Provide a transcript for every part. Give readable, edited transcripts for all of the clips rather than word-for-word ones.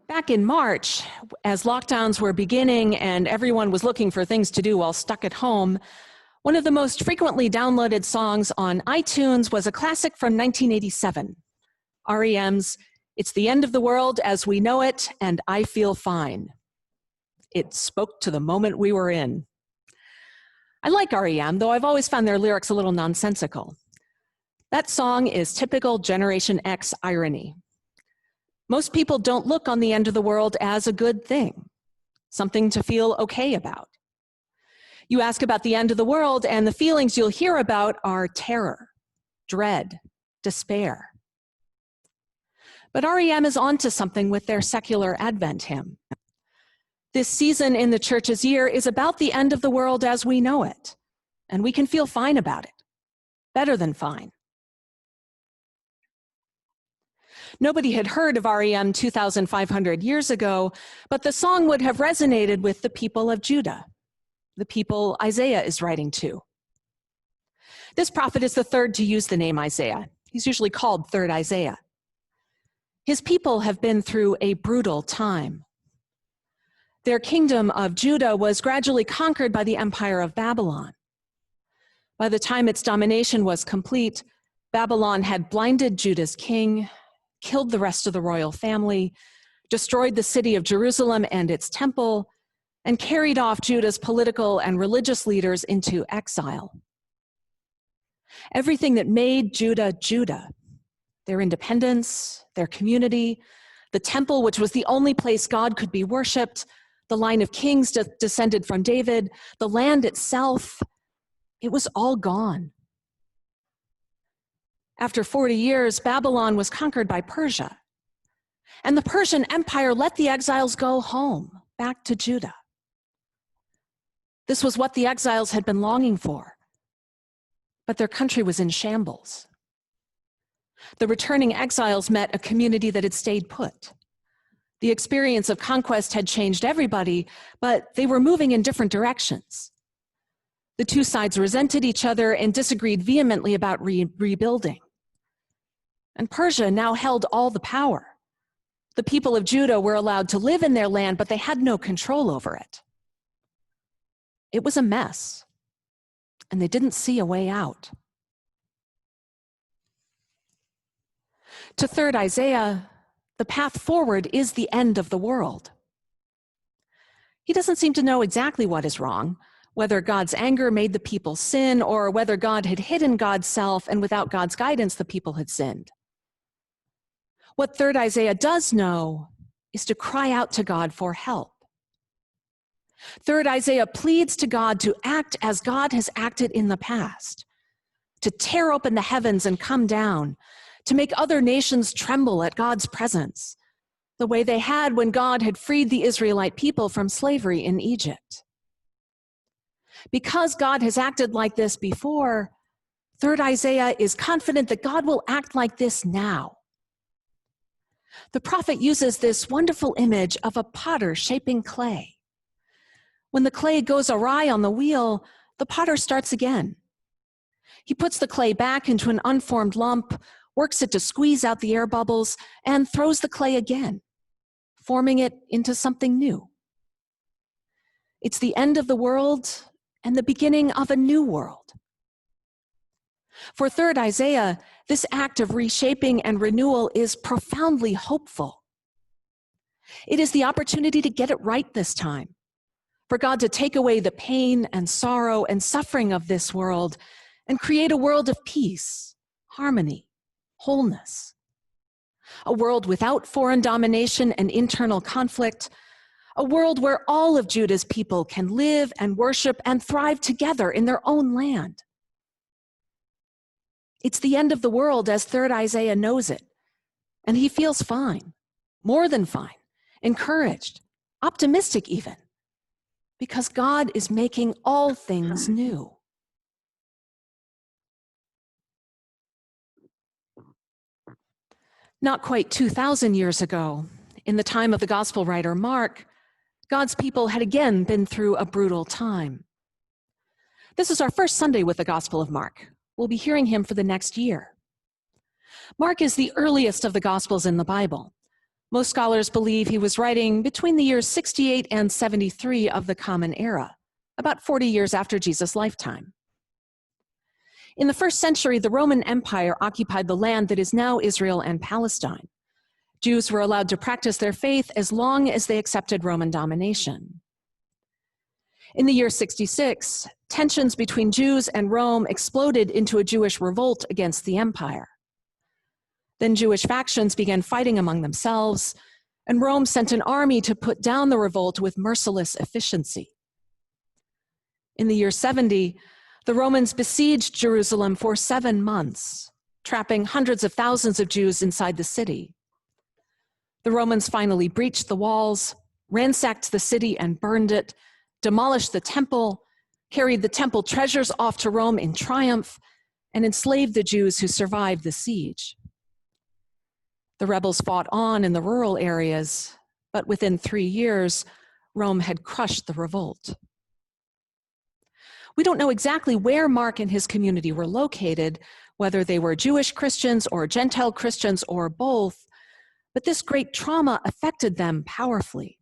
Back in March, as lockdowns were beginning and everyone was looking for things to do while stuck at home, one of the most frequently downloaded songs on iTunes was a classic from 1987, REM's "It's the End of the World as We Know It, and I Feel Fine." It spoke to the moment we were in. I like REM, though I've always found their lyrics a little nonsensical. That song is typical Generation X irony. Most people don't look on the end of the world as a good thing, something to feel okay about. You ask about the end of the world, and the feelings you'll hear about are terror, dread, despair. But REM is onto something with their secular Advent hymn. This season in the church's year is about the end of the world as we know it, and we can feel fine about it, better than fine. Nobody had heard of REM 2,500 years ago, but the song would have resonated with the people of Judah, the people Isaiah is writing to. This prophet is the third to use the name Isaiah. He's usually called Third Isaiah. His people have been through a brutal time. Their kingdom of Judah was gradually conquered by the empire of Babylon. By the time its domination was complete, Babylon had blinded Judah's king, killed the rest of the royal family, destroyed the city of Jerusalem and its temple, and carried off Judah's political and religious leaders into exile. Everything that made Judah, Judah, their independence, their community, the temple, which was the only place God could be worshiped, the line of kings descended from David, the land itself, it was all gone. After 40 years, Babylon was conquered by Persia, and the Persian Empire let the exiles go home, back to Judah. This was what the exiles had been longing for, but their country was in shambles. The returning exiles met a community that had stayed put. The experience of conquest had changed everybody, but they were moving in different directions. The two sides resented each other and disagreed vehemently about rebuilding. And Persia now held all the power. The people of Judah were allowed to live in their land, but they had no control over it. It was a mess, and they didn't see a way out. To Third Isaiah, the path forward is the end of the world. He doesn't seem to know exactly what is wrong, whether God's anger made the people sin or whether God had hidden God's self and without God's guidance the people had sinned. What Third Isaiah does know is to cry out to God for help. Third Isaiah pleads to God to act as God has acted in the past, to tear open the heavens and come down, to make other nations tremble at God's presence, the way they had when God had freed the Israelite people from slavery in Egypt. Because God has acted like this before, Third Isaiah is confident that God will act like this now. The prophet uses this wonderful image of a potter shaping clay. When the clay goes awry on the wheel, the potter starts again. He puts the clay back into an unformed lump, works it to squeeze out the air bubbles, and throws the clay again, forming it into something new. It's the end of the world and the beginning of a new world. For Third Isaiah, this act of reshaping and renewal is profoundly hopeful. It is the opportunity to get it right this time, for God to take away the pain and sorrow and suffering of this world and create a world of peace, harmony, wholeness. A world without foreign domination and internal conflict, a world where all of Judah's people can live and worship and thrive together in their own land. It's the end of the world as Third Isaiah knows it, and he feels fine, more than fine, encouraged, optimistic even, because God is making all things new. Not quite 2,000 years ago, in the time of the gospel writer Mark, God's people had again been through a brutal time. This is our first Sunday with the Gospel of Mark. We'll be hearing him for the next year. Mark is the earliest of the Gospels in the Bible. Most scholars believe he was writing between the years 68 and 73 of the Common Era, about 40 years after Jesus' lifetime. In the first century, the Roman Empire occupied the land that is now Israel and Palestine. Jews were allowed to practice their faith as long as they accepted Roman domination. In the year 66, tensions between Jews and Rome exploded into a Jewish revolt against the empire. Then Jewish factions began fighting among themselves, and Rome sent an army to put down the revolt with merciless efficiency. In the year 70, the Romans besieged Jerusalem for 7 months, trapping hundreds of thousands of Jews inside the city. The Romans finally breached the walls, ransacked the city and burned it, demolished the temple, carried the temple treasures off to Rome in triumph, and enslaved the Jews who survived the siege. The rebels fought on in the rural areas, but within 3 years, Rome had crushed the revolt. We don't know exactly where Mark and his community were located, whether they were Jewish Christians or Gentile Christians or both, but this great trauma affected them powerfully.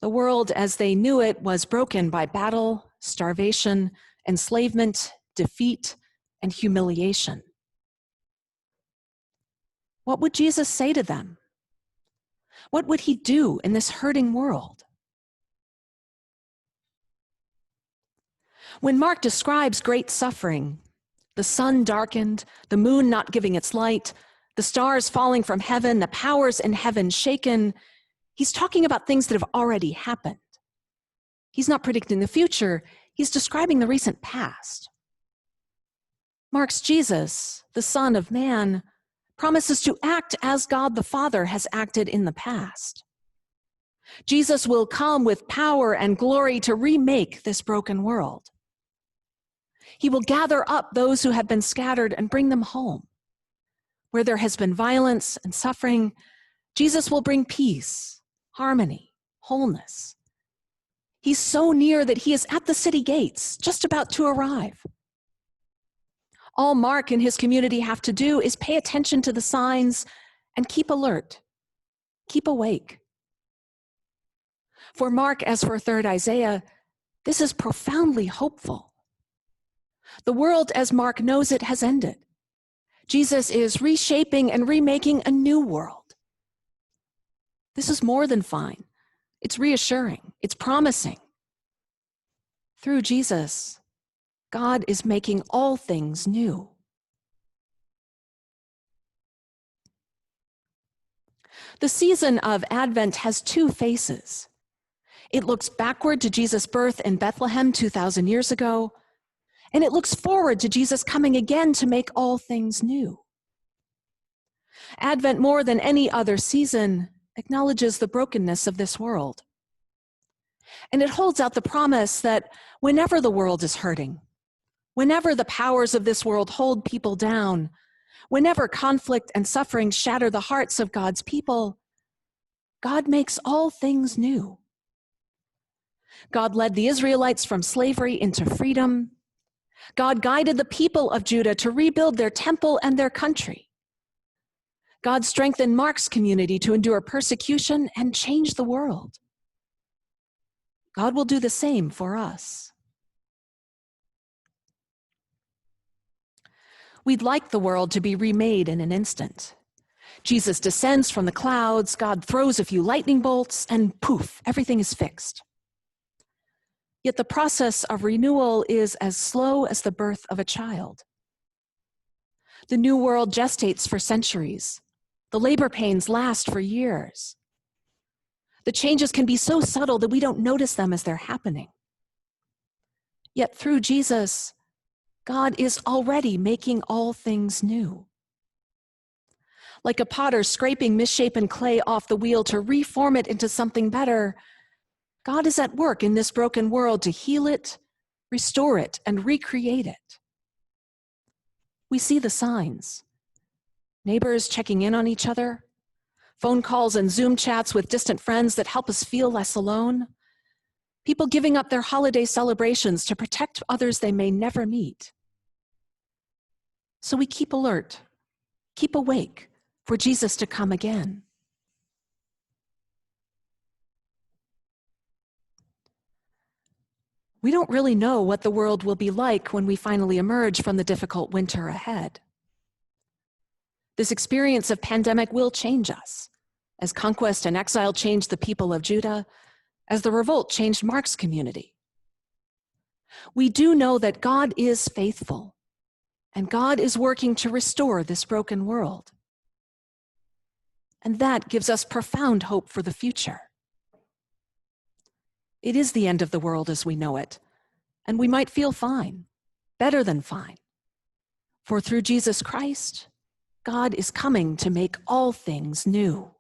The world as they knew it was broken by battle, starvation, enslavement, defeat, and humiliation. What would Jesus say to them? What would he do in this hurting world? When Mark describes great suffering, the sun darkened, the moon not giving its light, the stars falling from heaven, the powers in heaven shaken, he's talking about things that have already happened. He's not predicting the future, he's describing the recent past. Mark's Jesus, the Son of Man, promises to act as God the Father has acted in the past. Jesus will come with power and glory to remake this broken world. He will gather up those who have been scattered and bring them home. Where there has been violence and suffering, Jesus will bring peace, harmony, wholeness. He's so near that he is at the city gates, just about to arrive. All Mark and his community have to do is pay attention to the signs and keep alert, keep awake. For Mark, as for 3rd Isaiah, this is profoundly hopeful. The world as Mark knows it has ended. Jesus is reshaping and remaking a new world. This is more than fine. It's reassuring. It's promising. Through Jesus, God is making all things new. The season of Advent has 2 faces. It looks backward to Jesus' birth in Bethlehem 2,000 years ago, and it looks forward to Jesus coming again to make all things new. Advent, more than any other season, acknowledges the brokenness of this world. And it holds out the promise that whenever the world is hurting, whenever the powers of this world hold people down, whenever conflict and suffering shatter the hearts of God's people, God makes all things new. God led the Israelites from slavery into freedom. God guided the people of Judah to rebuild their temple and their country. God strengthened Mark's community to endure persecution and change the world. God will do the same for us. We'd like the world to be remade in an instant. Jesus descends from the clouds, God throws a few lightning bolts, and poof, everything is fixed. Yet the process of renewal is as slow as the birth of a child. The new world gestates for centuries. The labor pains last for years. The changes can be so subtle that we don't notice them as they're happening. Yet through Jesus, God is already making all things new. Like a potter scraping misshapen clay off the wheel to reform it into something better, God is at work in this broken world to heal it, restore it, and recreate it. We see the signs. Neighbors checking in on each other, phone calls and Zoom chats with distant friends that help us feel less alone, people giving up their holiday celebrations to protect others they may never meet. So we keep alert, keep awake for Jesus to come again. We don't really know what the world will be like when we finally emerge from the difficult winter ahead. This experience of pandemic will change us, as conquest and exile changed the people of Judah, as the revolt changed Mark's community. We do know that God is faithful, and God is working to restore this broken world. And that gives us profound hope for the future. It is the end of the world as we know it, and we might feel fine, better than fine. For through Jesus Christ, God is coming to make all things new.